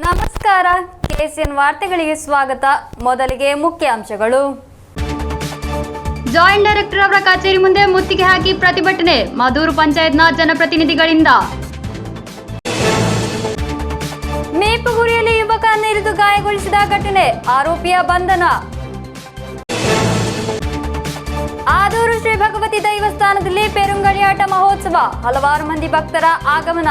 ನಮಸ್ಕಾರ, ಕೆಸಿಎನ್ ವಾರ್ತೆಗಳಿಗೆ ಸ್ವಾಗತ. ಮೊದಲಿಗೆ ಮುಖ್ಯಾಂಶಗಳು. ಜಾಯಿಂಟ್ ಡೈರೆಕ್ಟರ್ ಅವರ ಕಚೇರಿ ಮುಂದೆ ಮುತ್ತಿಗೆ ಹಾಕಿ ಪ್ರತಿಭಟನೆ, ಮಧೂರು ಪಂಚಾಯತ್ನ ಜನಪ್ರತಿನಿಧಿಗಳಿಂದ. ಮೇಪುಗುರಿಯಲ್ಲಿ ಯುವಕನನ್ನು ಇರಿದು ಗಾಯಗೊಳಿಸಿದ ಘಟನೆ, ಆರೋಪಿಯ ಬಂಧನ. ಆದೂರು ಶ್ರೀ ಭಗವತಿ ದೈವಸ್ಥಾನದಲ್ಲಿ ಪೆರುಂಗಡಿಯಾಟ ಮಹೋತ್ಸವ, ಹಲವಾರು ಮಂದಿ ಭಕ್ತರ ಆಗಮನ.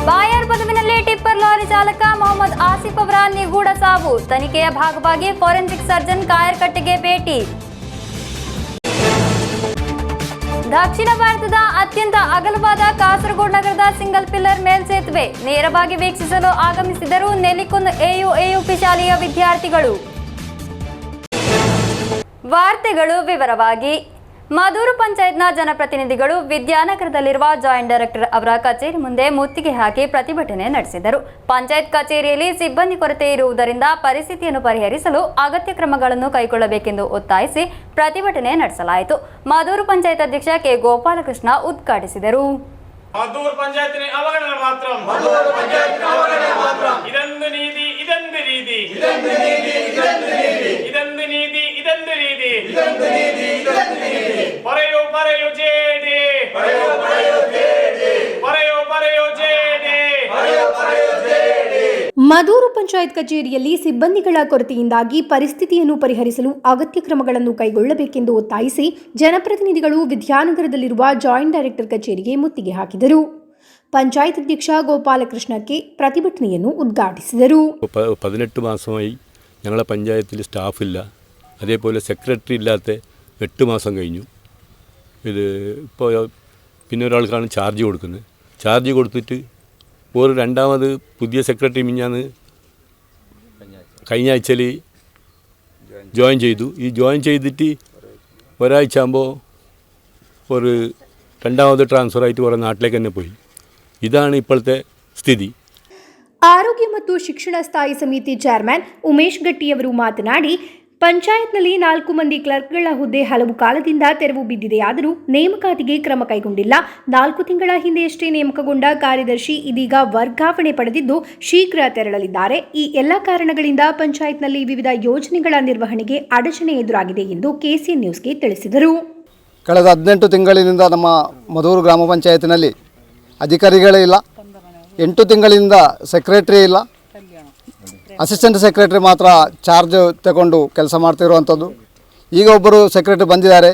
ಬಾಯರ್ ಬದುವಿನಲ್ಲಿ ಟಿಪ್ಪರ್ ಲಾರಿ ಚಾಲಕ ಮೊಹಮ್ಮದ್ ಆಸಿಫ್ ಅವರ ನಿಗೂಢ ಸಾವು, ತನಿಖೆಯ ಭಾಗವಾಗಿ ಫೋರೆನ್ಸಿಕ್ ಸರ್ಜನ್ ಕಾಯರ್ಕಟ್ಟೆಗೆ ಭೇಟಿ. ದಕ್ಷಿಣ ಭಾರತದ ಅತ್ಯಂತ ಅಗಲವಾದ ಕಾಸರಗೋಡು ನಗರದ ಸಿಂಗಲ್ ಪಿಲ್ಲರ್ ಮೇಲ್ಸೇತುವೆ ನೇರವಾಗಿ ವೀಕ್ಷಿಸಲು ಆಗಮಿಸಿದರು ನೆಲಿಕುಂದ್ ಎಯುಪಿ ಶಾಲೆಯ ವಿದ್ಯಾರ್ಥಿಗಳು. ವಾರ್ತೆಗಳು ವಿವರವಾಗಿ. ಮಧೂರು ಪಂಚಾಯತ್ನ ಜನಪ್ರತಿನಿಧಿಗಳು ವಿದ್ಯಾನಗರದಲ್ಲಿರುವ ಜಾಯಿಂಟ್ ಡೈರೆಕ್ಟರ್ ಅವರ ಕಚೇರಿ ಮುಂದೆ ಮುತ್ತಿಗೆ ಹಾಕಿ ಪ್ರತಿಭಟನೆ ನಡೆಸಿದರು. ಪಂಚಾಯತ್ ಕಚೇರಿಯಲ್ಲಿ ಸಿಬ್ಬಂದಿ ಕೊರತೆ ಇರುವುದರಿಂದ ಪರಿಸ್ಥಿತಿಯನ್ನು ಪರಿಹರಿಸಲು ಅಗತ್ಯ ಕ್ರಮಗಳನ್ನು ಕೈಗೊಳ್ಳಬೇಕೆಂದು ಒತ್ತಾಯಿಸಿ ಪ್ರತಿಭಟನೆ ನಡೆಸಲಾಯಿತು. ಮಧೂರು ಪಂಚಾಯತ್ ಅಧ್ಯಕ್ಷ ಕೆ ಗೋಪಾಲಕೃಷ್ಣ ಉದ್ಘಾಟಿಸಿದರು. ಮಧೂರು ಪಂಚಾಯತ್ನ ಅವಗಣನೆ ಮಾತ್ರ, ಇದೊಂದು ನೀತಿ, ಇದೊಂದು ನೀತಿ, ಇದೊಂದು ನೀತಿ, ಇದೊಂದು ನೀತಿ, ಇದೊಂದು ನೀತಿ, ಪರೆಯೋ ಪರೆಯೋ ಜೆಡಿ, ಪರೆಯೋ ಪರೆಯೋ ಜೆಡಿ, ಪರೆಯೋ ಪರೆಯೋ ಜೆಡಿ, ಪರೆಯೋ ಪರೆಯೋ ಜೆಡಿ. ಮಧೂರು ಪಂಚಾಯತ್ ಕಚೇರಿಯಲ್ಲಿ ಸಿಬ್ಬಂದಿಗಳ ಕೊರತೆಯಿಂದಾಗಿ ಪರಿಸ್ಥಿತಿಯನ್ನು ಪರಿಹರಿಸಲು ಅಗತ್ಯ ಕ್ರಮಗಳನ್ನು ಕೈಗೊಳ್ಳಬೇಕೆಂದು ಒತ್ತಾಯಿಸಿ ಜನಪ್ರತಿನಿಧಿಗಳು ವಿದ್ಯಾನಗರದಲ್ಲಿರುವ ಜಾಯಿಂಟ್ ಡೈರೆಕ್ಟರ್ ಕಚೇರಿಗೆ ಮುತ್ತಿಗೆ ಹಾಕಿದರು. പഞ്ചായത്ത് അധ്യക്ഷ ഗോപാലകൃഷ്ണയ്ക്ക് പ്രതിഭಟನೆಯನ್ನು ഉദ്ഘാಟಿಸಿದರು. 18 മാസമായി ഞങ്ങളെ പഞ്ചായത്തിൽ സ്റ്റാഫില്ല, അതേപോലെ സെക്രട്ടറി ഇല്ലാത്ത 8 മാസം കഴിഞ്ഞു. ഇത് ഇപ്പോൾ പിന്നെ ഒരാൾക്കാണ് ചാർജ് കൊടുക്കുന്നത്. ചാർജ് കൊടുത്തിട്ട് ഒരു രണ്ടാമത് പുതിയ സെക്രട്ടറി മിഞ്ഞാന്ന് കഴിഞ്ഞ ആഴ്ചയിൽ ജോയിൻ ചെയ്തു. ഈ ജോയിൻ ചെയ്തിട്ട് ഒരാഴ്ച ആകുമ്പോൾ ഒരു രണ്ടാമത് ട്രാൻസ്ഫറായിട്ട് കുറേ നാട്ടിലേക്ക് തന്നെ പോയി. ഇതാണ് ഇപ്പോഴത്തെ സ്ഥിതി. ಆರೋಗ್ಯ ಮತ್ತು ಶಿಕ್ಷಣ ಸ್ಥಾಯಿ ಸಮಿತಿ ಚೇರ್ಮನ್ ಉಮೇಶ್ ಗಟ್ಟಿಯವರು ಮಾತನಾಡಿ, ಪಂಚಾಯತ್ನಲ್ಲಿ 4 ಮಂದಿ ಕ್ಲರ್ಕ್ಗಳ ಹುದ್ದೆ ಹಲವು ಕಾಲದಿಂದ ತೆರವು ಬಿದ್ದಿದೆಯಾದರೂ ನೇಮಕಾತಿಗೆ ಕ್ರಮ ಕೈಗೊಂಡಿಲ್ಲ. 4 ತಿಂಗಳ ಹಿಂದೆಯಷ್ಟೇ ನೇಮಕಗೊಂಡ ಕಾರ್ಯದರ್ಶಿ ಇದೀಗ ವರ್ಗಾವಣೆ ಪಡೆದಿದ್ದು ಶೀಘ್ರ ತೆರಳಲಿದ್ದಾರೆ. ಈ ಎಲ್ಲ ಕಾರಣಗಳಿಂದ ಪಂಚಾಯತ್ನಲ್ಲಿ ವಿವಿಧ ಯೋಜನೆಗಳ ನಿರ್ವಹಣೆಗೆ ಅಡಚಣೆ ಎದುರಾಗಿದೆ ಎಂದು ಕೆಸಿಎನ್ ನ್ಯೂಸ್ಗೆ ತಿಳಿಸಿದರು. ಕಳೆದ 18 ತಿಂಗಳಿನಿಂದ ನಮ್ಮ ಮಧೂರು ಗ್ರಾಮ ಪಂಚಾಯತಿನಲ್ಲಿ ಅಧಿಕಾರಿಗಳೇ ಇಲ್ಲ. 8 ತಿಂಗಳಿಂದ ಸೆಕ್ರೆಟರಿ ಇಲ್ಲ, ಅಸಿಸ್ಟೆಂಟ್ ಸೆಕ್ರೆಟರಿ ಮಾತ್ರ ಚಾರ್ಜ್ ತಗೊಂಡು ಕೆಲಸ ಮಾಡ್ತಿರುವಂಥದ್ದು. ಈಗ ಒಬ್ಬರು ಸೆಕ್ರೆಟರಿ ಬಂದಿದ್ದಾರೆ,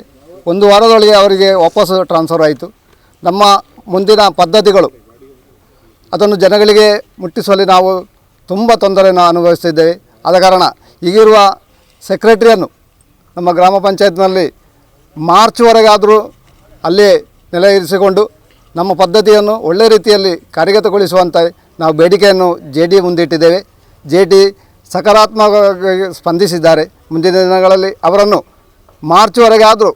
1 ವಾರದೊಳಗೆ ಅವರಿಗೆ ವಾಪಸ್ ಟ್ರಾನ್ಸ್ಫರ್ ಆಯಿತು. ನಮ್ಮ ಮುಂದಿನ ಪದ್ಧತಿಗಳು ಅದನ್ನು ಜನಗಳಿಗೆ ಮುಟ್ಟಿಸುವಲ್ಲಿ ನಾವು ತುಂಬ ತೊಂದರೆಯನ್ನು ಅನುಭವಿಸ್ತಿದ್ದೇವೆ. ಆದ ಕಾರಣ ಈಗಿರುವ ಸೆಕ್ರೆಟರಿಯನ್ನು ನಮ್ಮ ಗ್ರಾಮ ಪಂಚಾಯತ್ನಲ್ಲಿ ಮಾರ್ಚ್ವರೆಗಾದರೂ ಅಲ್ಲೇ ನೆಲೆಯಿರಿಸಿಕೊಂಡು ನಮ್ಮ ಪದ್ಧತಿಯನ್ನು ಒಳ್ಳೆಯ ರೀತಿಯಲ್ಲಿ ಕಾರ್ಯಗತಗೊಳಿಸುವಂತೆ ನಾವು ಬೇಡಿಕೆಯನ್ನು JD ಮುಂದಿಟ್ಟಿದ್ದೇವೆ. JD ಸಕಾರಾತ್ಮಕವಾಗಿ ಸ್ಪಂದಿಸಿದ್ದಾರೆ. ಮುಂದಿನ ದಿನಗಳಲ್ಲಿ ಅವರನ್ನು ಮಾರ್ಚ್ವರೆಗೆ ಆದರೂ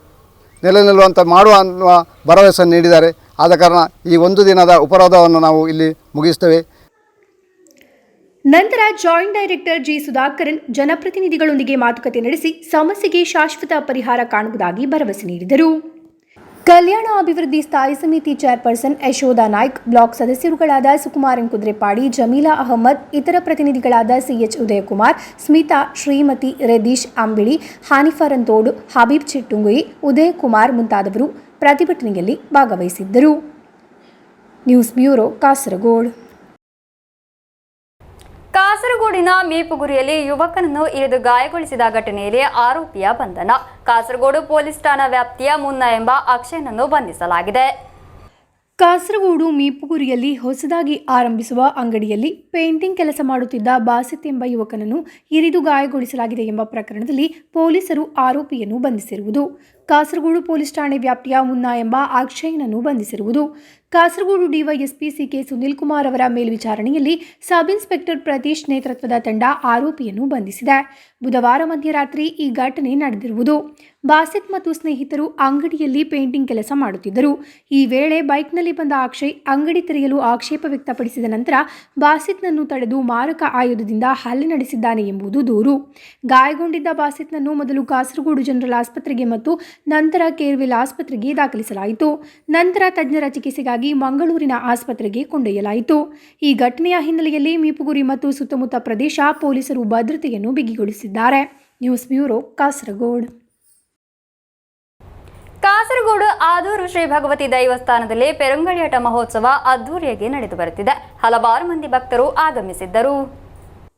ನೆಲೆ ನಿಲ್ಲುವಂತೆ ಮಾಡುವ ಅನ್ನುವ ಭರವಸೆ ನೀಡಿದ್ದಾರೆ. ಆದ ಕಾರಣ ಈ 1 ದಿನದ ಉಪರೋಧವನ್ನು ನಾವು ಇಲ್ಲಿ ಮುಗಿಸ್ತೇವೆ. ನಂತರ ಜಾಯಿಂಟ್ ಡೈರೆಕ್ಟರ್ ಜಿ ಸುಧಾಕರನ್ ಜನಪ್ರತಿನಿಧಿಗಳೊಂದಿಗೆ ಮಾತುಕತೆ ನಡೆಸಿ ಸಮಸ್ಯೆಗೆ ಶಾಶ್ವತ ಪರಿಹಾರ ಕಾಣುವುದಾಗಿ ಭರವಸೆ ನೀಡಿದರು. ಕಲ್ಯಾಣ ಅಭಿವೃದ್ಧಿ ಸ್ಥಾಯಿ ಸಮಿತಿ ಚೇರ್ಪರ್ಸನ್ ಯಶೋಧಾ ನಾಯ್ಕ್, ಬ್ಲಾಕ್ ಸದಸ್ಯರುಗಳಾದ ಸುಕುಮಾರನ್ ಕುದ್ರೆಪಾಡಿ, ಜಮೀಲಾ ಅಹಮದ್, ಇತರ ಪ್ರತಿನಿಧಿಗಳಾದ CH ಉದಯಕುಮಾರ್, ಸ್ಮಿತಾ, ಶ್ರೀಮತಿ, ರೆದೀಶ್ ಅಂಬಿಳಿ, ಹಾನಿಫರನ್ ತೋಡು, ಹಬೀಬ್ ಚಿಟ್ಟುಂಗುಯಿ, ಉದಯಕುಮಾರ್ ಮುಂತಾದವರು ಪ್ರತಿಭಟನೆಯಲ್ಲಿ ಭಾಗವಹಿಸಿದ್ದರು. News bureau, Kasaragod. ಕಾಸರಗೋಡಿನ ಮೀಪುಗುರಿಯಲ್ಲಿ ಯುವಕನನ್ನು ಇರಿದು ಗಾಯಗೊಳಿಸಿದ ಘಟನೆಯಲ್ಲಿ ಆರೋಪಿಯ ಬಂಧನ. ಕಾಸರಗೋಡು ಪೊಲೀಸ್ ಠಾಣಾ ವ್ಯಾಪ್ತಿಯ ಮುನ್ನ ಎಂಬ ಅಕ್ಷಯನನ್ನು ಬಂಧಿಸಲಾಗಿದೆ. ಕಾಸರಗೋಡು ಮೀಪುಗುರಿಯಲ್ಲಿ ಹೊಸದಾಗಿ ಆರಂಭಿಸುವ ಅಂಗಡಿಯಲ್ಲಿ ಪೇಂಟಿಂಗ್ ಕೆಲಸ ಮಾಡುತ್ತಿದ್ದ ಬಾಸಿತ್ ಎಂಬ ಯುವಕನನ್ನು ಇರಿದು ಗಾಯಗೊಳಿಸಲಾಗಿದೆ ಎಂಬ ಪ್ರಕರಣದಲ್ಲಿ ಪೊಲೀಸರು ಆರೋಪಿಯನ್ನು ಬಂಧಿಸಿರುವುದು. ಕಾಸರಗೋಡು ಪೊಲೀಸ್ ಠಾಣೆ ವ್ಯಾಪ್ತಿಯ ಮುನ್ನಾ ಎಂಬ ಅಕ್ಷಯನನ್ನು ಬಂಧಿಸಿರುವುದು. ಕಾಸರಗೋಡು ಡಿವೈಎಸ್ಪಿ CK ಸುನಿಲ್ ಕುಮಾರ್ ಅವರ ಮೇಲ್ವಿಚಾರಣೆಯಲ್ಲಿ ಸಬ್ ಇನ್ಸ್ಪೆಕ್ಟರ್ ಪ್ರತೀಶ್ ನೇತೃತ್ವದ ತಂಡ ಆರೋಪಿಯನ್ನು ಬಂಧಿಸಿದೆ. ಬುಧವಾರ ಮಧ್ಯರಾತ್ರಿ ಈ ಘಟನೆ ನಡೆದಿರುವುದು. ಬಾಸಿತ್ ಮತ್ತು ಸ್ನೇಹಿತರು ಅಂಗಡಿಯಲ್ಲಿ ಪೇಂಟಿಂಗ್ ಕೆಲಸ ಮಾಡುತ್ತಿದ್ದರು. ಈ ವೇಳೆ ಬೈಕ್ನಲ್ಲಿ ಬಂದ ಅಕ್ಷಯ್ ಅಂಗಡಿ ತೆರೆಯಲು ಆಕ್ಷೇಪ ವ್ಯಕ್ತಪಡಿಸಿದ ನಂತರ ಬಾಸಿತ್ನನ್ನು ತಡೆದು ಮಾರಕ ಆಯುಧದಿಂದ ಹಲ್ಲೆ ನಡೆಸಿದ್ದಾನೆ ಎಂಬುದು ದೂರು. ಗಾಯಗೊಂಡಿದ್ದ ಬಾಸಿತ್ನನ್ನು ಮೊದಲು ಕಾಸರಗೋಡು ಜನರಲ್ ಆಸ್ಪತ್ರೆಗೆ ಮತ್ತು ನಂತರ ಕೇರ್ವಿಲ್ ಆಸ್ಪತ್ರೆಗೆ ದಾಖಲಿಸಲಾಯಿತು. ನಂತರ ತಜ್ಞರ ಚಿಕಿತ್ಸೆಗಾಗಿ ಮಂಗಳೂರಿನ ಆಸ್ಪತ್ರೆಗೆ ಕೊಂಡೊಯ್ಯಲಾಯಿತು. ಈ ಘಟನೆಯ ಹಿನ್ನೆಲೆಯಲ್ಲಿ ಮೀಪುಗುರಿ ಮತ್ತು ಸುತ್ತಮುತ್ತ ಪ್ರದೇಶ ಪೊಲೀಸರು ಭದ್ರತೆಯನ್ನು ಬಿಗಿಗೊಳಿಸಿದ್ದಾರೆ. News bureau, Kasaragod. ಕಾಸರಗೋಡು ಆದೂರು ಶ್ರೀ ಭಗವತಿ ದೇವಸ್ಥಾನದಲ್ಲಿ ಪೆರುಂಗಳಿಯಾಟ ಮಹೋತ್ಸವ ಅದ್ದೂರಿಯಾಗಿ ನಡೆದು ಬರುತ್ತಿದೆ. ಹಲವಾರು ಮಂದಿ ಭಕ್ತರು ಆಗಮಿಸಿದ್ದರು.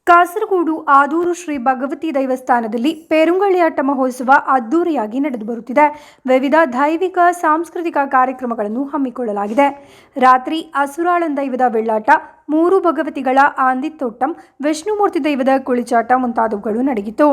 ಕಾಸರಗೋಡು ಆದೂರು ಶ್ರೀ ಭಗವತಿ ದೇವಸ್ಥಾನದಲ್ಲಿ ಪೆರುಂಗಳಿಯಾಟ ಮಹೋತ್ಸವ ಅದ್ದೂರಿಯಾಗಿ ನಡೆದು ಬರುತ್ತಿದೆ. ವಿವಿಧ ದೈವಿಕ ಸಾಂಸ್ಕೃತಿಕ ಕಾರ್ಯಕ್ರಮಗಳನ್ನು ಹಮ್ಮಿಕೊಳ್ಳಲಾಗಿದೆ. ರಾತ್ರಿ ಅಸುರಾಳನ್ ದೈವದ ಬೆಳ್ಳಾಟ, 3 ಭಗವತಿಗಳ ಆಂದಿತ್ತೋಟ್ಟಂ, ವಿಷ್ಣುಮೂರ್ತಿ ದೈವದ ಕುಳಿಚಾಟ ಮುಂತಾದವುಗಳು ನಡೆಯಿತು.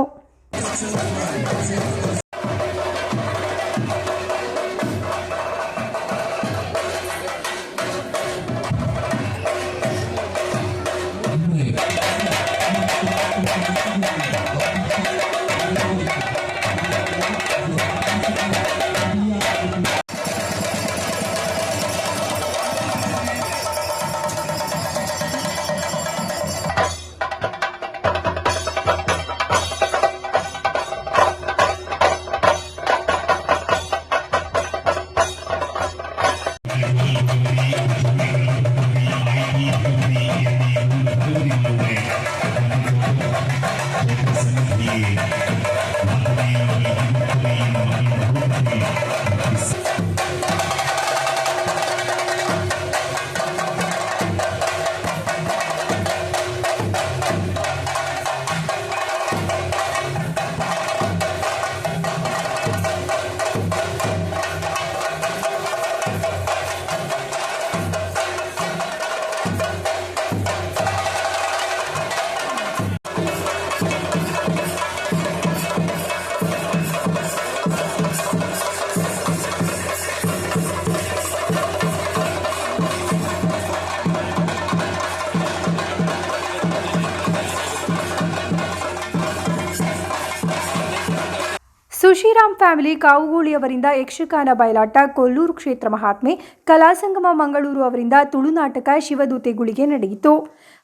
ಸುಶಿರಾಮ್ ಫ್ಯಾಮಿಲಿ ಕಾವುಗೋಳಿ ಅವರಿಂದ ಯಕ್ಷಗಾನ ಬಯಲಾಟ, ಕೊಲ್ಲೂರು ಕ್ಷೇತ್ರ ಮಹಾತ್ಮೆ, ಕಲಾಸಂಗಮ ಮಂಗಳೂರು ಅವರಿಂದ ತುಳುನಾಟಕ ಶಿವದೂತೆ ಗುಳಿಗೆ ನಡೆಯಿತು.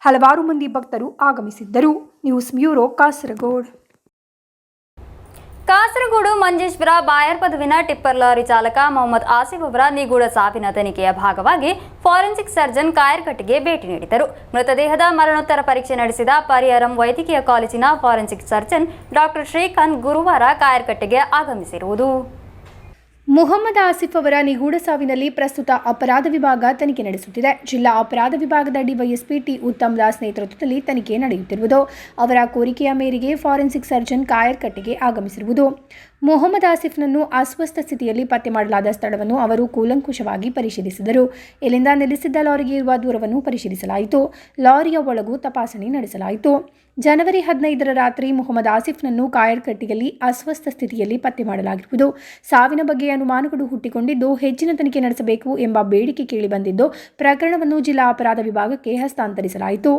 ಹಲವಾರು ಮಂದಿ ಭಕ್ತರು ಆಗಮಿಸಿದ್ದರು. News bureau, Kasaragod. ಕಾಸರಗೋಡು ಮಂಜೇಶ್ವರ ಬಾಯರ್ ಪದವಿನ ಟಿಪ್ಪರ್ ಲಾರಿ ಚಾಲಕ ಮೊಹಮ್ಮದ್ ಆಸಿಫ್ ಅವರ ನಿಗೂಢ ಸಾವಿನ ತನಿಖೆಯ ಭಾಗವಾಗಿ ಫಾರೆನ್ಸಿಕ್ ಸರ್ಜನ್ ಕಾಯರ್ಕಟ್ಟೆಗೆ ಭೇಟಿ ನೀಡಿದರು. ಮೃತದೇಹದ ಮರಣೋತ್ತರ ಪರೀಕ್ಷೆ ನಡೆಸಿದ ಪರಿಯಾರಂ ವೈದ್ಯಕೀಯ ಕಾಲೇಜಿನ ಫಾರೆನ್ಸಿಕ್ ಸರ್ಜನ್ ಡಾಕ್ಟರ್ ಶ್ರೀಕಾಂತ್ ಗುರುವಾರ ಕಾಯರ್ಕಟ್ಟೆಗೆ ಆಗಮಿಸಿರುವುದು. ಮೊಹಮ್ಮದ್ ಆಸಿಫ್ ಅವರ ನಿಗೂಢ ಸಾವಿನಲ್ಲಿ ಪ್ರಸ್ತುತ ಅಪರಾಧ ವಿಭಾಗ ತನಿಖೆ ನಡೆಸುತ್ತಿದೆ. ಜಿಲ್ಲಾ ಅಪರಾಧ ವಿಭಾಗದ ಡಿವೈಎಸ್ಪಿ ಟಿ ಉತ್ತಮ್ ದಾಸ್ ನೇತೃತ್ವದಲ್ಲಿ ತನಿಖೆ ನಡೆಯುತ್ತಿರುವುದು. ಅವರ ಕೋರಿಕೆಯ ಮೇರೆಗೆ ಫಾರೆನ್ಸಿಕ್ ಸರ್ಜನ್ ಕಾಯರ್ಕಟ್ಟೆಗೆ ಆಗಮಿಸಿರುವುದು. ಮೊಹಮ್ಮದ್ ಆಸಿಫ್ನನ್ನು ಅಸ್ವಸ್ಥ ಸ್ಥಿತಿಯಲ್ಲಿ ಪತ್ತೆ ಮಾಡಲಾದ ಸ್ಥಳವನ್ನು ಅವರು ಕೂಲಂಕುಷವಾಗಿ ಪರಿಶೀಲಿಸಿದರು. ಇಲ್ಲಿಂದ ನಿಲ್ಲಿಸಿದ್ದ ಲಾರಿಗೆ ಇರುವ ದೂರವನ್ನು ಪರಿಶೀಲಿಸಲಾಯಿತು. ಲಾರಿಯ ಒಳಗೂ ತಪಾಸಣೆ ನಡೆಸಲಾಯಿತು. ಜನವರಿ 15ರ ರಾತ್ರಿ ಮೊಹಮ್ಮದ್ ಆಸಿಫ್ನನ್ನು ಕಾಯರ್ಕಟ್ಟೆಯಲ್ಲಿ ಅಸ್ವಸ್ಥ ಸ್ಥಿತಿಯಲ್ಲಿ ಪತ್ತೆ ಮಾಡಲಾಗಿರುವುದು. ಸಾವಿನ ಬಗ್ಗೆ ಅನುಮಾನಗಳು ಹುಟ್ಟಿಕೊಂಡಿದ್ದು ಹೆಚ್ಚಿನ ತನಿಖೆ ನಡೆಸಬೇಕು ಎಂಬ ಬೇಡಿಕೆ ಕೇಳಿಬಂದಿದ್ದು ಪ್ರಕರಣವನ್ನು ಜಿಲ್ಲಾ ಅಪರಾಧ ವಿಭಾಗಕ್ಕೆ ಹಸ್ತಾಂತರಿಸಲಾಯಿತು.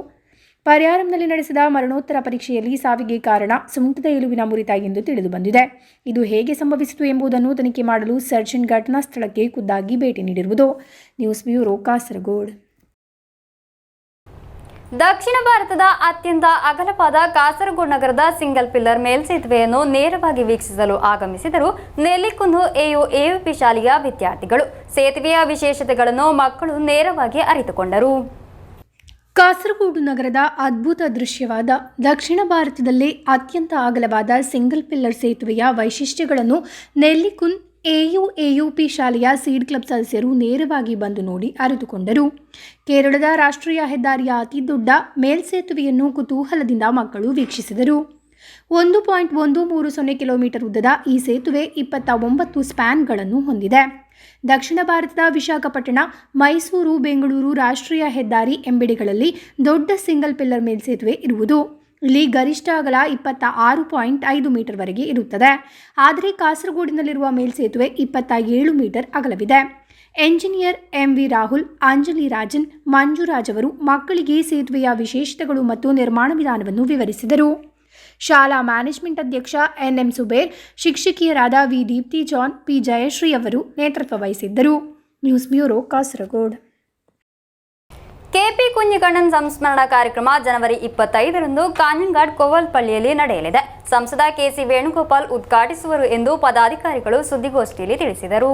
ಪರಿಯಾರಂನಲ್ಲಿ ನಡೆಸಿದ ಮರಣೋತ್ತರ ಪರೀಕ್ಷೆಯಲ್ಲಿ ಸಾವಿಗೆ ಕಾರಣ ಸೊಂಟದ ಎಲುಬಿನ ಮುರಿತ ಎಂದು ತಿಳಿದುಬಂದಿದೆ. ಇದು ಹೇಗೆ ಸಂಭವಿಸಿತು ಎಂಬುದನ್ನು ತನಿಖೆ ಮಾಡಲು ಸರ್ಜನ್ ಘಟನಾ ಸ್ಥಳಕ್ಕೆ ಖುದ್ದಾಗಿ ಭೇಟಿ ನೀಡಿರುವುದು. News bureau, Kasaragod. ದಕ್ಷಿಣ ಭಾರತದ ಅತ್ಯಂತ ಅಗಲವಾದ ಕಾಸರಗೋಡು ನಗರದ ಸಿಂಗಲ್ ಪಿಲ್ಲರ್ ಮೇಲ್ಸೇತುವೆಯನ್ನು ನೇರವಾಗಿ ವೀಕ್ಷಿಸಲು ಆಗಮಿಸಿದರು ನೆಲ್ಲಿಕುಂದು ಎಯುಪಿ ಶಾಲೆಯ ವಿದ್ಯಾರ್ಥಿಗಳು. ಸೇತುವೆಯ ವಿಶೇಷತೆಗಳನ್ನು ಮಕ್ಕಳು ನೇರವಾಗಿ ಅರಿತುಕೊಂಡರು. ಕಾಸರಗೋಡು ನಗರದ ಅದ್ಭುತ ದೃಶ್ಯವಾದ ದಕ್ಷಿಣ ಭಾರತದಲ್ಲೇ ಅತ್ಯಂತ ಅಗಲವಾದ ಸಿಂಗಲ್ ಪಿಲ್ಲರ್ ಸೇತುವೆಯ ವೈಶಿಷ್ಟ್ಯಗಳನ್ನು ನೆಲ್ಲಿಕುಂದ್ ಎಯುಪಿ ಶಾಲೆಯ ಸೀಡ್ ಕ್ಲಬ್ ಸದಸ್ಯರು ನೇರವಾಗಿ ಬಂದು ನೋಡಿ ಅರಿತುಕೊಂಡರು. ಕೇರಳದ ರಾಷ್ಟ್ರೀಯ ಹೆದ್ದಾರಿಯ ಅತಿದೊಡ್ಡ ಮೇಲ್ಸೇತುವೆಯನ್ನು ಕುತೂಹಲದಿಂದ ಮಕ್ಕಳು ವೀಕ್ಷಿಸಿದರು. 1.130 ಕಿಲೋಮೀಟರ್ ಉದ್ದದ ಈ ಸೇತುವೆ 29 ಸ್ಪ್ಯಾನ್ಗಳನ್ನು ಹೊಂದಿದೆ. ದಕ್ಷಿಣ ಭಾರತದ ವಿಶಾಖಪಟ್ಟಣ, ಮೈಸೂರು, ಬೆಂಗಳೂರು ರಾಷ್ಟ್ರೀಯ ಹೆದ್ದಾರಿ ಎಂಬೆಡೆಗಳಲ್ಲಿ ದೊಡ್ಡ ಸಿಂಗಲ್ ಪಿಲ್ಲರ್ ಮೇಲ್ಸೇತುವೆ ಇರುವುದು. ಇಲ್ಲಿ ಗರಿಷ್ಠ ಅಗಲ 26.5 ಮೀಟರ್ವರೆಗೆ ಇರುತ್ತದೆ. ಆದರೆ ಕಾಸರಗೋಡಿನಲ್ಲಿರುವ ಮೇಲ್ಸೇತುವೆ 27 ಮೀಟರ್ ಅಗಲವಿದೆ. ಎಂಜಿನಿಯರ್ ಎಂವಿ ರಾಹುಲ್, ಅಂಜಲಿ ರಾಜನ್, ಮಂಜುರಾಜ್ ಅವರು ಮಕ್ಕಳಿಗೆ ಸೇತುವೆಯ ವಿಶೇಷತೆಗಳು ಮತ್ತು ನಿರ್ಮಾಣ ವಿಧಾನವನ್ನು ವಿವರಿಸಿದರು. ಶಾಲಾ ಮ್ಯಾನೇಜ್ಮೆಂಟ್ ಅಧ್ಯಕ್ಷ ಎನ್ಎಂ ಸುಬೇರ್, ಶಿಕ್ಷಕಿಯರಾದ ವಿ ದೀಪ್ತಿ ಜಾನ್, ಪಿ ಜಯಶ್ರೀ ಅವರು ನೇತೃತ್ವ ವಹಿಸಿದ್ದರು. News bureau, Kasaragod. K P Kunhikannan ಸಂಸ್ಮರಣಾ ಕಾರ್ಯಕ್ರಮ ಜನವರಿ 25ರಂದು ಕಾಂಜಂಗಾಡ್ ಕೋವಲ್ಪಳ್ಳಿಯಲ್ಲಿ ನಡೆಯಲಿದೆ. ಸಂಸದ ಕೆಸಿ ವೇಣುಗೋಪಾಲ್ ಉದ್ಘಾಟಿಸುವರು ಎಂದು ಪದಾಧಿಕಾರಿಗಳು ಸುದ್ದಿಗೋಷ್ಠಿಯಲ್ಲಿ ತಿಳಿಸಿದರು.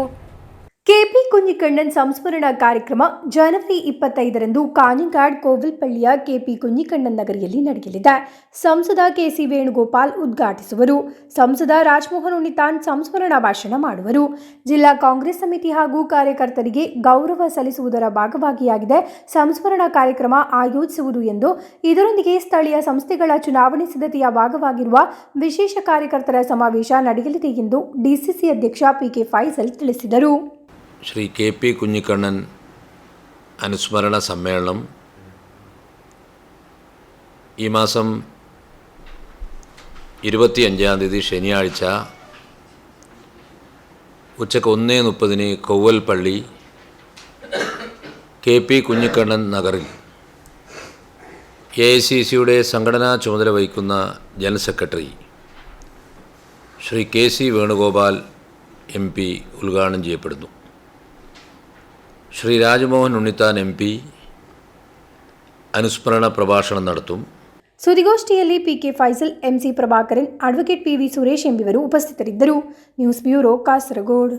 ಕೆಪಿ ಕುഞ്ഞിಕಣ್ಣನ್ ಸಂಸ್ಮರಣಾ ಕಾರ್ಯಕ್ರಮ ಜನವರಿ 25ರಂದು ಕಾಂಜಂಗಾಡ್ ಕೋವಿಲ್ಪಳ್ಳಿಯ ಕೆಪಿ ಕುഞ്ഞിಕಣ್ಣನ್ ನಗರಿಯಲ್ಲಿ ನಡೆಯಲಿದೆ. ಸಂಸದ ಕೆಸಿ ವೇಣುಗೋಪಾಲ್ ಉದ್ಘಾಟಿಸುವರು. ಸಂಸದ ರಾಜಮೋಹನ್ ಉಣ್ಣಿತಾನ್ ಸಂಸ್ಮರಣಾ ಭಾಷಣ ಮಾಡುವರು. ಜಿಲ್ಲಾ ಕಾಂಗ್ರೆಸ್ ಸಮಿತಿ ಹಾಗೂ ಕಾರ್ಯಕರ್ತರಿಗೆ ಗೌರವ ಸಲ್ಲಿಸುವುದರ ಭಾಗವಾಗಿಯಾಗಿದೆ ಸಂಸ್ಮರಣಾ ಕಾರ್ಯಕ್ರಮ ಆಯೋಜಿಸುವುದು ಎಂದು, ಇದರೊಂದಿಗೆ ಸ್ಥಳೀಯ ಸಂಸ್ಥೆಗಳ ಚುನಾವಣೆ ಸಿದ್ಧತೆಯ ಭಾಗವಾಗಿರುವ ವಿಶೇಷ ಕಾರ್ಯಕರ್ತರ ಸಮಾವೇಶ ನಡೆಯಲಿದೆ ಎಂದು ಡಿಸಿಸಿ ಅಧ್ಯಕ್ಷ ಪಿಕೆ ಫೈಸಲ್ ತಿಳಿಸಿದರು. ശ്രീ കെ പി കുഞ്ഞിക്കണ്ണൻ അനുസ്മരണ സമ്മേളനം ഈ മാസം 25-ാം തീയതി ശനിയാഴ്ച ഉച്ചക്ക് 1:30 കൊവ്വൽപ്പള്ളി കെ പി കുഞ്ഞിക്കണ്ണൻ നഗറിൽ AICCയുടെ സംഘടനാ ചുമതല വഹിക്കുന്ന general secretary Shri K C Venugopal MP ഉദ്ഘാടനം ചെയ്യപ്പെടുന്നു. ശ്രീ രാജമോഹൻ ഉണ്ണിത്താൻ MP അനുസ്മരണ പ്രഭാഷണം നടത്തും. ಸುದ್ದಿಗೋಷ್ಠಿಯಲ್ಲಿ P K Faisal, M C Prabhakaran, advocate P V Suresh ಎಂಬಿವರು ಉಪಸ್ಥಿತರಿದ್ದರು. News bureau, Kasaragod.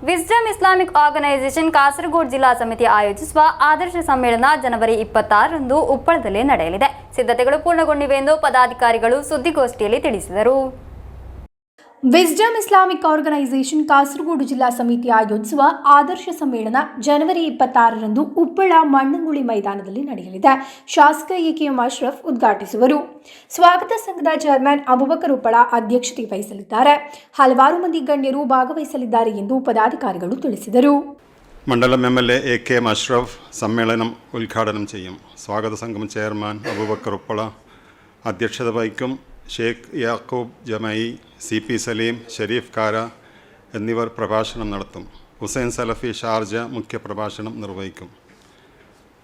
Wisdom Islamic organisation Kasaragod ಜಿಲ್ಲಾ ಸಮಿತಿ ಆಯೋಜಿಸುವ ಆದರ್ಶ ಸಮ್ಮೇಳನ ಜನವರಿ 26ರಂದು ಉಪ್ಪಳದಲ್ಲಿ ನಡೆಯಲಿದೆ. ಸಿದ್ಧತೆಗಳು ಪೂರ್ಣಗೊಂಡಿವೆ ಎಂದು ಪದಾಧಿಕಾರಿಗಳು ಸುದ್ದಿಗೋಷ್ಠಿಯಲ್ಲಿ ತಿಳಿಸಿದರು. ವಿಸ್ಡಮ್ ಇಸ್ಲಾಮಿಕ್ ಆರ್ಗನೈಸೇಷನ್ ಕಾಸರಗೋಡು ಜಿಲ್ಲಾ ಸಮಿತಿ ಆಯೋಜಿಸುವ ಆದರ್ಶ ಸಮ್ಮೇಳನ ಜನವರಿ 26ರಂದು ಉಪ್ಪಳ ಮಣ್ಣಂಗುಳಿ ಮೈದಾನದಲ್ಲಿ ನಡೆಯಲಿದೆ. ಶಾಸಕ ಎಕೆಎಂ ಅಶ್ರಫ್ ಉದ್ಘಾಟಿಸುವರು. ಸ್ವಾಗತ ಸಂಘದ ಚೇರ್ಮನ್ ಅಬುಬಕರ್ ಉಪ್ಪಳ ಅಧ್ಯಕ್ಷತೆ ವಹಿಸಲಿದ್ದಾರೆ. ಹಲವಾರು ಮಂದಿ ಗಣ್ಯರು ಭಾಗವಹಿಸಲಿದ್ದಾರೆ ಎಂದು ಪದಾಧಿಕಾರಿಗಳು ತಿಳಿಸಿದರು. മണ്ഡലം MLA എകെഎം അഷ്റഫ് സമ്മേളനം ഉദ്ഘാടനം ചെയ്യും. സ്വാഗത സംഘം ചെയർമാൻ അബൂബക്കർ ഉപ്പള അധ്യക്ഷത വഹിക്കും. ഷേഖ് യാക്കൂബ് ജമായി, CP സലീം, ഷരീഫ് കാര എന്നിവർ പ്രഭാഷണം നടത്തും. ഹുസൈൻ സലഫി ഷാർജ മുഖ്യപ്രഭാഷണം നിർവഹിക്കും.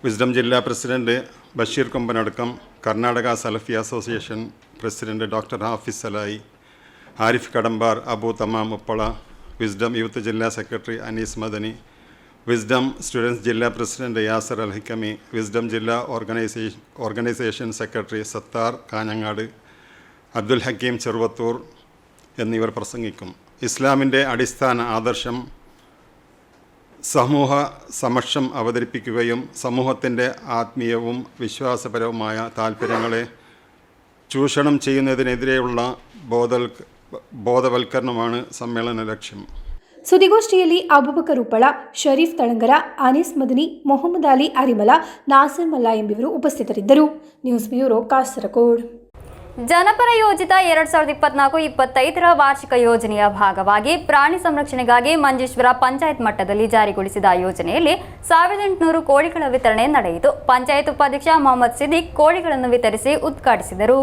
വിസ്ഡം ജില്ലാ പ്രസിഡന്റ് ബഷീർ കൊമ്പനടക്കം കർണാടക സലഫി association president doctor Hafiz സലായി, Arif Kadambar, Abu തമാം Uppala, wisdom youth ജില്ലാ secretary Anees Madani, wisdom students ജില്ലാ പ്രസിഡന്റ് യാസർ അൽ ഹിക്കമി, വിസ്ഡം ജില്ലാ ഓർഗനൈസേഷൻ സെക്രട്ടറി സത്താർ കാഞ്ഞങ്ങാട്, അബ്ദുൽ ഹക്കീം ചെറുവത്തൂർ എന്നിവർ പ്രസംഗിക്കും. ഇസ്ലാമിൻ്റെ അടിസ്ഥാന ആദർശം സമൂഹ സമക്ഷം അവതരിപ്പിക്കുകയും സമൂഹത്തിൻ്റെ ആത്മീയവും വിശ്വാസപരവുമായ താൽപ്പര്യങ്ങളെ ചൂഷണം ചെയ്യുന്നതിനെതിരെയുള്ള ബോധവൽക്കരണമാണ് സമ്മേളന ലക്ഷ്യം. ಸುದ್ದಿಗೋಷ್ಠಿಯಲ್ಲಿ ಅಬುಬಕರ್ ಉಪ್ಪಳ, ಶರೀಫ್ ತಳಂಗರ, ಅನೀಸ್ ಮದನಿ, ಮೊಹಮ್ಮದ್ ಅಲಿ ಅರಿಮಲ, ನಾಸಿರ್ ಮಲ್ಲಾ ಎಂಬಿವರು ಉಪಸ್ಥಿತರಿದ್ದರು. News bureau, Kasaragod. ಜನಪರ ಯೋಜಿತ 2024-25ರ ವಾರ್ಷಿಕ ಯೋಜನೆಯ ಭಾಗವಾಗಿ ಪ್ರಾಣಿ ಸಂರಕ್ಷಣೆಗಾಗಿ ಮಂಜೇಶ್ವರ ಪಂಚಾಯತ್ ಮಟ್ಟದಲ್ಲಿ ಜಾರಿಗೊಳಿಸಿದ ಯೋಜನೆಯಲ್ಲಿ 1800 ಕೋಳಿಗಳ ವಿತರಣೆ ನಡೆಯಿತು. ಪಂಚಾಯತ್ ಉಪಾಧ್ಯಕ್ಷ ಮೊಹಮ್ಮದ್ ಸಿದ್ದಿಕ್ ಕೋಳಿಗಳನ್ನು ವಿತರಿಸಿ ಉದ್ಘಾಟಿಸಿದರು.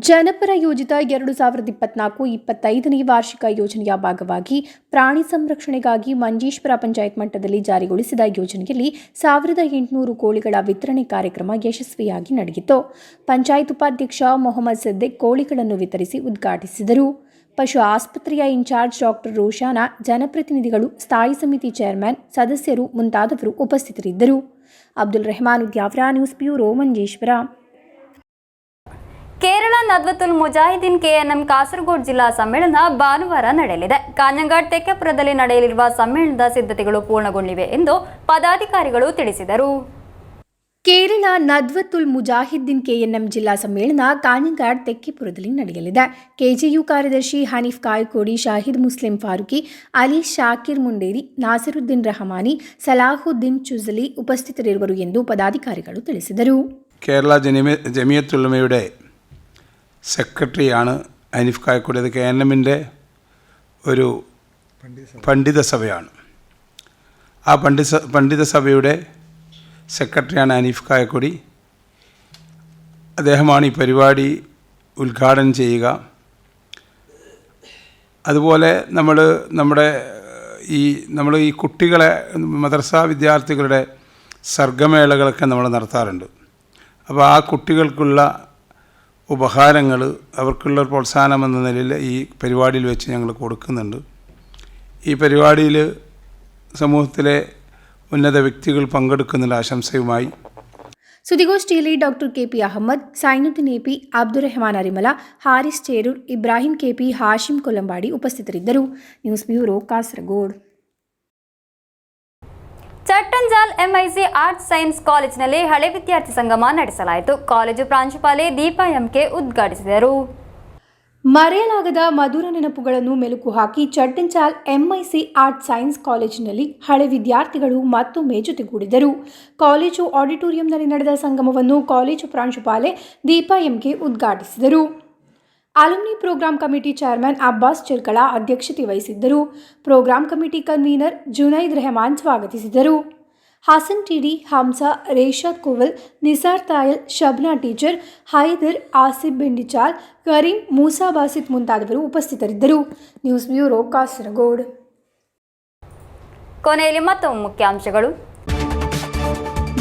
ಜನಪರ ಯೋಜಿತ 2024-25ನೇ ವಾರ್ಷಿಕ ಯೋಜನೆಯ ಭಾಗವಾಗಿ ಪ್ರಾಣಿ ಸಂರಕ್ಷಣೆಗಾಗಿ ಮಂಜೇಶ್ವರ ಪಂಚಾಯತ್ ಮಟ್ಟದಲ್ಲಿ ಜಾರಿಗೊಳಿಸಿದ ಯೋಜನೆಯಲ್ಲಿ 1800 ಕೋಳಿಗಳ ವಿತರಣೆ ಕಾರ್ಯಕ್ರಮ ಯಶಸ್ವಿಯಾಗಿ ನಡೆಯಿತು. ಪಂಚಾಯತ್ ಉಪಾಧ್ಯಕ್ಷ ಮೊಹಮ್ಮದ್ ಸಿದ್ದಿಕ್ ಕೋಳಿಗಳನ್ನು ವಿತರಿಸಿ ಉದ್ಘಾಟಿಸಿದರು. ಪಶು ಆಸ್ಪತ್ರೆಯ ಇನ್ಚಾರ್ಜ್ ಡಾಕ್ಟರ್ ರೋಷಾನಾ, ಜನಪ್ರತಿನಿಧಿಗಳು, ಸ್ಥಾಯಿ ಸಮಿತಿ ಚೇರ್ಮನ್, ಸದಸ್ಯರು ಮುಂತಾದವರು ಉಪಸ್ಥಿತರಿದ್ದರು. Abdul Rehman Udyavar, news bureau, Manjeshwar. Kerala Nadvathul Mujahideen KNM Kasaragod ಜಿಲ್ಲಾ ಸಮ್ಮೇಳನ ಭಾನುವಾರ ನಡೆಯಲಿದೆ. ಕಾಂಜಂಗಾಡ್ ತೆಕ್ಕೆಪುರದಲ್ಲಿ ನಡೆಯಲಿರುವ ಸಮ್ಮೇಳನದ ಸಿದ್ಧತೆಗಳು ಪೂರ್ಣಗೊಂಡಿವೆ ಎಂದು ಪದಾಧಿಕಾರಿಗಳು ತಿಳಿಸಿದರು. ಕೇರಳ ನದ್ವತುಲ್ ಮುಜಾಹಿದ್ದೀನ್ KNM ಜಿಲ್ಲಾ ಸಮ್ಮೇಳನ ಕಾಂಜಂಗಾಡ್ ತೆಕ್ಕೆಪುರದಲ್ಲಿ ನಡೆಯಲಿದೆ. KJU ಕಾರ್ಯದರ್ಶಿ ಹನೀಫ್ ಕಾಯ್ಕೋಡಿ, ಶಾಹಿದ್ ಮುಸ್ಲಿಂ ಫಾರೂಕಿ, ಅಲಿ ಶಾಕಿರ್ ಮುಂಡೇರಿ, ನಾಸಿರುದ್ದೀನ್ ರಹಮಾನಿ, ಸಲಾಹುದ್ದೀನ್ ಚುಜಲಿ ಉಪಸ್ಥಿತರಿರುವರು ಎಂದು ಪದಾಧಿಕಾರಿಗಳು ತಿಳಿಸಿದರು. കേരള ജമിയത്തുലമയുടെ സെക്രട്ടറിയാണ് ഹനീഫ് കായക്കൊടി. അത് KNMൻ്റെ ഒരു പണ്ഡിത സഭയാണ്. ആ പണ്ഡിത സഭയുടെ സെക്രട്ടറിയാണ് ഹനീഫ് കായക്കൊടി. അദ്ദേഹമാണ് ഈ പരിപാടി ഉദ്ഘാടനം ചെയ്യുക. അതുപോലെ നമ്മൾ ഈ കുട്ടികളെ, മദ്രസ വിദ്യാർത്ഥികളുടെ സർഗമേളകളൊക്കെ നമ്മൾ നടത്താറുണ്ട്. അപ്പോൾ ആ കുട്ടികൾക്കുള്ള ഉപഹാരങ്ങൾ, അവർക്കുള്ള പ്രോത്സാഹനം എന്ന നിലയിൽ ഈ പരിപാടിയിൽ വെച്ച് ഞങ്ങൾ കൊടുക്കുന്നുണ്ട്. ഈ പരിപാടിയിൽ സമൂഹത്തിലെ ഉന്നത വ്യക്തികൾ പങ്കെടുക്കുന്നതിൽ ആശംസയുമായി. ಸುದ್ದಿಗೋಷ್ಠಿಯಲ್ಲಿ doctor K P Ahmed, Sainuddin A P, Abdurrahman Arimala, Haris Cheroor, Ibrahim K P, Hashim Kolambadi ಉಪಸ್ಥಿತರಿದ್ದರು. News bureau, Kasaragod. Chattanchal M I C arts science ಕಾಲೇಜಿನಲ್ಲಿ ಹಳೆ ವಿದ್ಯಾರ್ಥಿ ಸಂಗಮ ನಡೆಸಲಾಯಿತು. ಕಾಲೇಜು ಪ್ರಾಂಶುಪಾಲೆ ದೀಪಾ ಎಂಕೆ ಉದ್ಘಾಟಿಸಿದರು. ಮರೆಯಲಾಗದ ಮಧುರ ನೆನಪುಗಳನ್ನು ಮೆಲುಕು ಹಾಕಿ ಚಟ್ಟಂಜಾಲ್ ಎಂಐಸಿ ಆರ್ಟ್ಸ್ ಸೈನ್ಸ್ ಕಾಲೇಜಿನಲ್ಲಿ ಹಳೆ ವಿದ್ಯಾರ್ಥಿಗಳು ಮತ್ತೊಮ್ಮೆ ಜೊತೆಗೂಡಿದರು. ಕಾಲೇಜು ಆಡಿಟೋರಿಯಂನಲ್ಲಿ ನಡೆದ ಸಂಗಮವನ್ನು ಕಾಲೇಜು ಪ್ರಾಂಶುಪಾಲೆ ದೀಪಾ ಎಂಕೆ ಉದ್ಘಾಟಿಸಿದರು. Alumni programme committee chairman Abbas Chirkala ಅಧ್ಯಕ್ಷತೆ ವಹಿಸಿದ್ದರು. Programme committee convener Junaid Rehman ಸ್ವಾಗತಿಸಿದರು. ಹಸನ್ ಟಿಡಿ, ಹಂಸಾ, ರೇಷಾದ್ ಕುವಲ್, ನಿಸಾರ್ ತಾಯಲ್, ಶಬ್ನಾ ಟೀಚರ್, ಹೈದರ್, ಆಸಿಫ್ ಬೆಂಡಿಚಾಲ್, ಕರೀಂ, ಮೂಸಾ ಬಾಸಿತ್ ಮುಂತಾದವರು ಉಪಸ್ಥಿತರಿದ್ದರು. News bureau, Kasaragod. ಕೊನೆಯಲ್ಲಿ ಮತ್ತೊಮ್ಮೆ ಮುಖ್ಯಾಂಶಗಳು.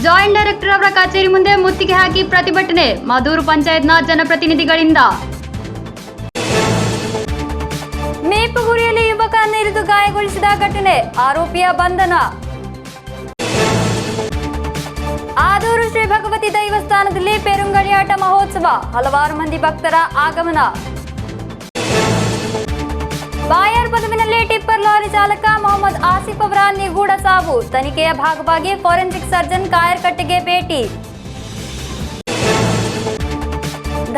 ಜಾಯಿಂಟ್ ಡೈರೆಕ್ಟರ್ ಅವರ ಕಚೇರಿ ಮುಂದೆ ಮುತ್ತಿಗೆ ಹಾಕಿ ಪ್ರತಿಭಟನೆ, ಮಧೂರು ಪಂಚಾಯತ್ನ ಜನಪ್ರತಿನಿಧಿಗಳಿಂದ. ಮೇಪುಗುರಿಯಲ್ಲಿ ಯುವಕನನ್ನು ಇರಿದು ಗಾಯಗೊಳಿಸಿದ ಘಟನೆ, ಆರೋಪಿಯ ಬಂಧನ. ಆದೂರು ಶ್ರೀ ಭಗವತಿ ದೈವಸ್ಥಾನದಲ್ಲಿ ಪೆರುಂಗಡಿಯಾಟ ಮಹೋತ್ಸವ, ಹಲವಾರು ಮಂದಿ ಭಕ್ತರ ಆಗಮನ. ಬಾಯರ್ ಬದುವಿನಲ್ಲಿ ಟಿಪ್ಪರ್ ಲಾರಿ ಚಾಲಕ ಮೊಹಮ್ಮದ್ ಆಸಿಫ್ ಅವರ ನಿಗೂಢ ಸಾವು, ತನಿಖೆಯ ಭಾಗವಾಗಿ ಫೋರೆನ್ಸಿಕ್ ಸರ್ಜನ್ ಕಾಯರ್ಕಟ್ಟೆಗೆ ಭೇಟಿ.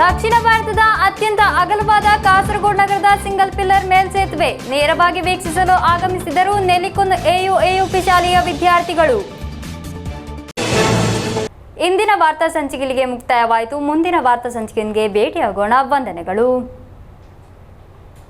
ದಕ್ಷಿಣ ಭಾರತದ ಅತ್ಯಂತ ಅಗಲವಾದ ಕಾಸರಗೋಡು ನಗರದ ಸಿಂಗಲ್ ಪಿಲ್ಲರ್ ಮೇಲ್ಸೇತುವೆ ನೇರವಾಗಿ ವೀಕ್ಷಿಸಲು ಆಗಮಿಸಿದರು ನೆಲಿಕುಂದ್ ಎಯುಪಿ ಶಾಲೆಯ ವಿದ್ಯಾರ್ಥಿಗಳು. ಇಂದಿನ ವಾರ್ತಾ ಸಂಚಿಕೆಗೆ ಮುಕ್ತಾಯವಾಯಿತು. ಮುಂದಿನ ವಾರ್ತಾ ಸಂಚಿಕೆಗೆ ಭೇಟಿಯಾಗೋಣ. ವಂದನೆಗಳು.